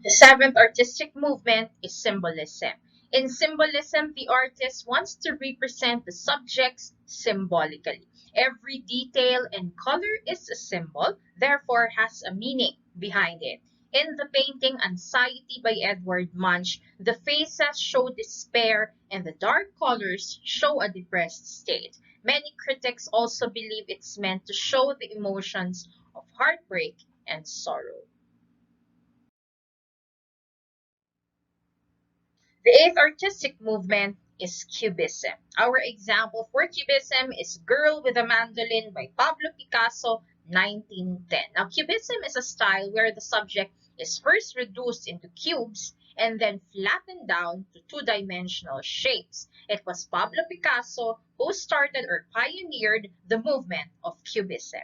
The seventh artistic movement is symbolism. In symbolism, the artist wants to represent the subjects symbolically. Every detail and color is a symbol, therefore has a meaning behind it. In the painting Anxiety by Edward Munch, the faces show despair and the dark colors show a depressed state. Many critics also believe it's meant to show the emotions of heartbreak and sorrow. The eighth artistic movement is Cubism. Our example for Cubism is Girl with a Mandolin by Pablo Picasso, 1910. Now, Cubism is a style where the subject is first reduced into cubes and then flattened down to two-dimensional shapes. It was Pablo Picasso who started or pioneered the movement of Cubism.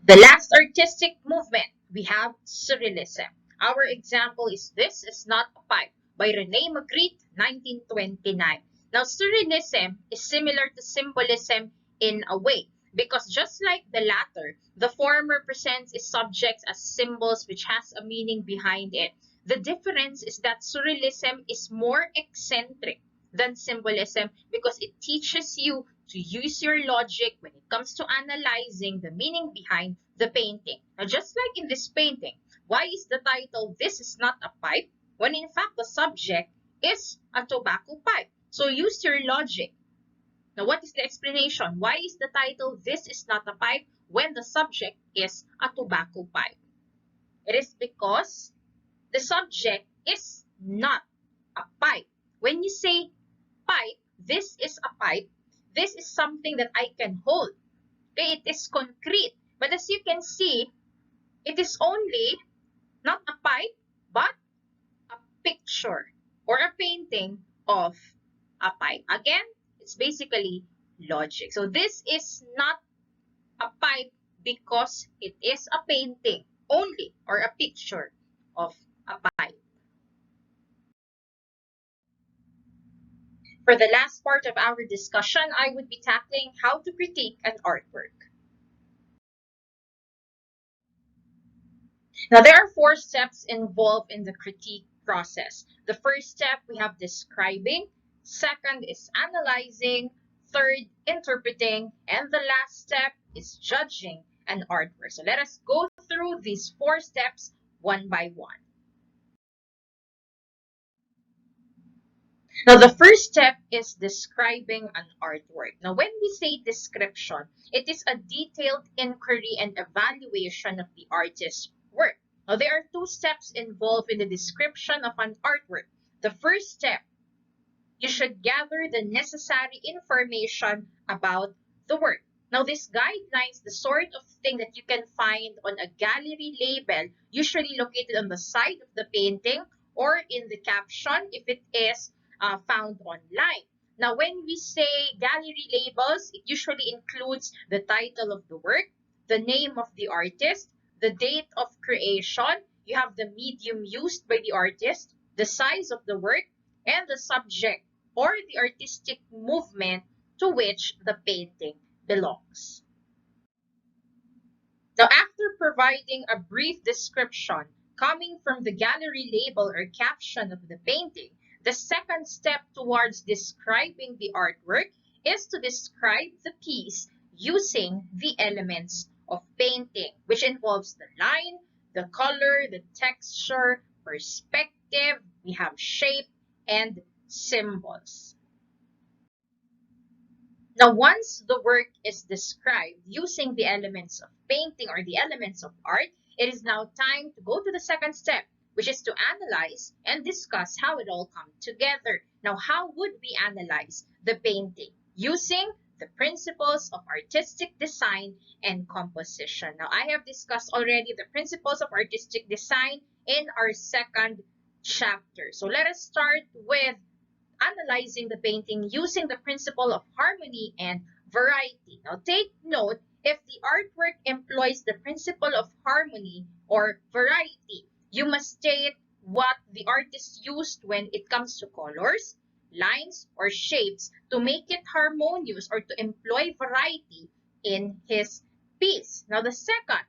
The last artistic movement, we have Surrealism. Our example is This Is Not a Pipe by René Magritte, 1929. Now, Surrealism is similar to Symbolism in a way because just like the latter, the former presents its subjects as symbols which has a meaning behind it. The difference is that Surrealism is more eccentric than Symbolism because it teaches you to use your logic when it comes to analyzing the meaning behind the painting. Now, just like in this painting, why is the title This Is Not a Pipe when in fact the subject is a tobacco pipe? So use your logic. Now, what is the explanation? Why is the title This Is Not a Pipe when the subject is a tobacco pipe? It is because the subject is not a pipe. When you say pipe, this is a pipe, this is something that I can hold. Okay, it is concrete. But as you can see, it is only not a pipe, but a picture or a painting of a pipe. Again, it's basically logic. So this is not a pipe because it is a painting only or a picture of a pipe. For the last part of our discussion, I would be tackling how to critique an artwork. Now, there are four steps involved in the critique process. The first step, we have describing. Second is analyzing. Third, interpreting. And the last step is judging an artwork. So let us go through these four steps one by one. Now, the first step is describing an artwork. Now, when we say description, it is a detailed inquiry and evaluation of the artist's work. Now, there are two steps involved in the description of an artwork. The first step, you should gather the necessary information about the work. Now, this guidelines the sort of thing that you can find on a gallery label, usually located on the side of the painting or in the caption if it is found online. Now, when we say gallery labels, it usually includes the title of the work, the name of the artist, the date of creation, you have the medium used by the artist, the size of the work, and the subject or the artistic movement to which the painting belongs. Now, after providing a brief description coming from the gallery label or caption of the painting, the second step towards describing the artwork is to describe the piece using the elements of painting, which involves the line, the color, the texture, perspective, we have shape, and symbols. Now, once the work is described using the elements of painting or the elements of art, it is now time to go to the second step, which is to analyze and discuss how it all comes together. Now, how would we analyze the painting? Using the principles of artistic design and composition. Now, I have discussed already the principles of artistic design in our second chapter. So let us start with analyzing the painting using the principle of harmony and variety. Now, take note, if the artwork employs the principle of harmony or variety, you must state what the artist used when it comes to colors, lines, or shapes to make it harmonious or to employ variety in his piece. Now, the second,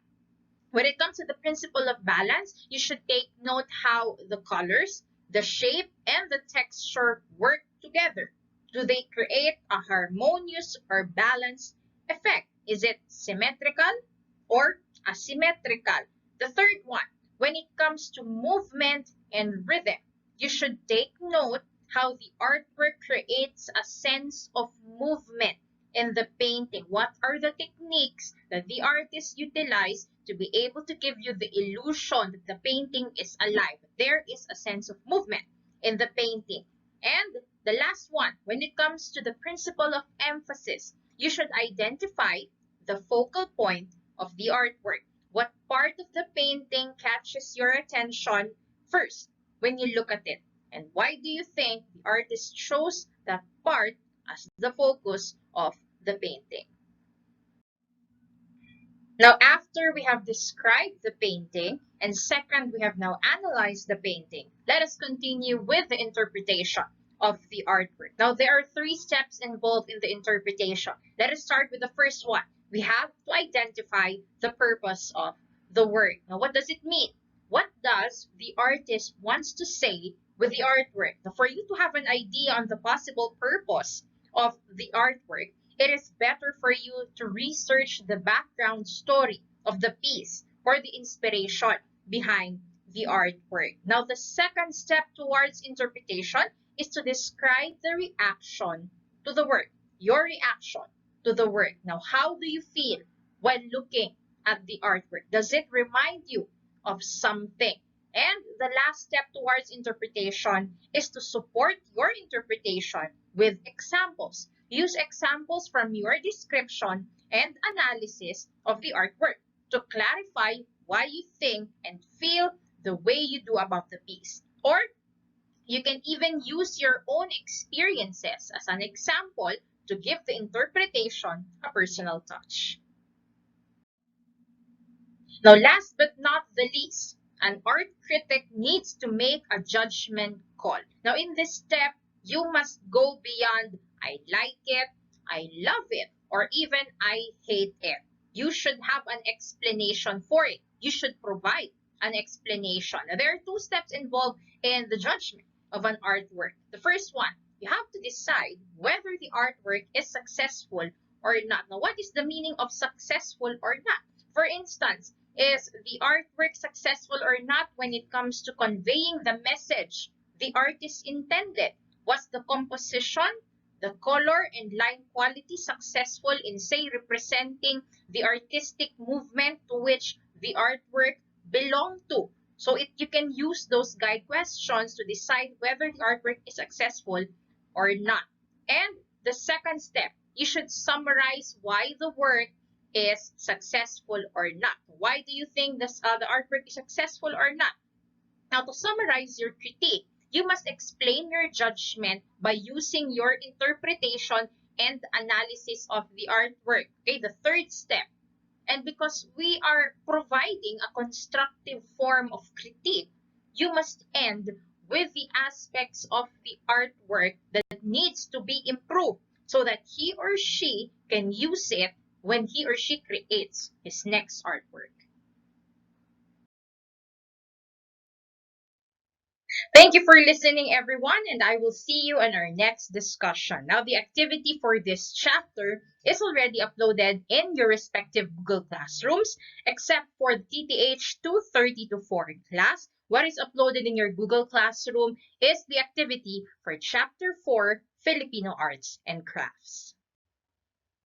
When it comes to the principle of balance, you should take note how the colors, the shape, and the texture work together. Do they create a harmonious or balanced effect? Is it symmetrical or asymmetrical? The third one, when it comes to movement and rhythm, you should take note how the artwork creates a sense of movement in the painting. What are the techniques that the artist utilized to be able to give you the illusion that the painting is alive? There is a sense of movement in the painting. And the last one, when it comes to the principle of emphasis, you should identify the focal point of the artwork. What part of the painting catches your attention first when you look at it? And why do you think the artist chose that part as the focus of the painting? Now, after we have described the painting, and second, we have now analyzed the painting, let us continue with the interpretation of the artwork. Now, there are three steps involved in the interpretation. Let us start with the first one. We have to identify the purpose of the work. Now, what does it mean? What does the artist wants to say with the artwork? Now, for you to have an idea on the possible purpose of the artwork, it is better for you to research the background story of the piece or the inspiration behind the artwork. Now, the second step towards interpretation is to describe the reaction to the work, your reaction to the work. Now, how do you feel when looking at the artwork? Does it remind you of something? And the last step towards interpretation is to support your interpretation with examples. Use examples from your description and analysis of the artwork to clarify why you think and feel the way you do about the piece. Or you can even use your own experiences as an example to give the interpretation a personal touch. Now, last but not the least, an art critic needs to make a judgment call. Now, in this step, you must go beyond I like it, I love it, or even I hate it. You should have an explanation for it. You should provide an explanation. Now, there are two steps involved in the judgment of an artwork. The first one, you have to decide whether the artwork is successful or not. Now, what is the meaning of successful or not? For instance, is the artwork successful or not when it comes to conveying the message the artist intended? Was the composition, the color, and line quality successful in, say, representing the artistic movement to which the artwork belonged to? So you can use those guide questions to decide whether the artwork is successful or not. And the second step, you should summarize why the work is successful or not. Why do you think this, the artwork is successful or not? Now, to summarize your critique, you must explain your judgment by using your interpretation and analysis of the artwork. Okay, the third step. And because we are providing a constructive form of critique, you must end with the aspects of the artwork that needs to be improved so that he or she can use it when he or she creates his next artwork. Thank you for listening, everyone, and I will see you in our next discussion. Now, the activity for this chapter is already uploaded in your respective Google Classrooms, except for the TTH 230 to 4 class. What is uploaded in your Google Classroom is the activity for Chapter 4, Filipino Arts and Crafts.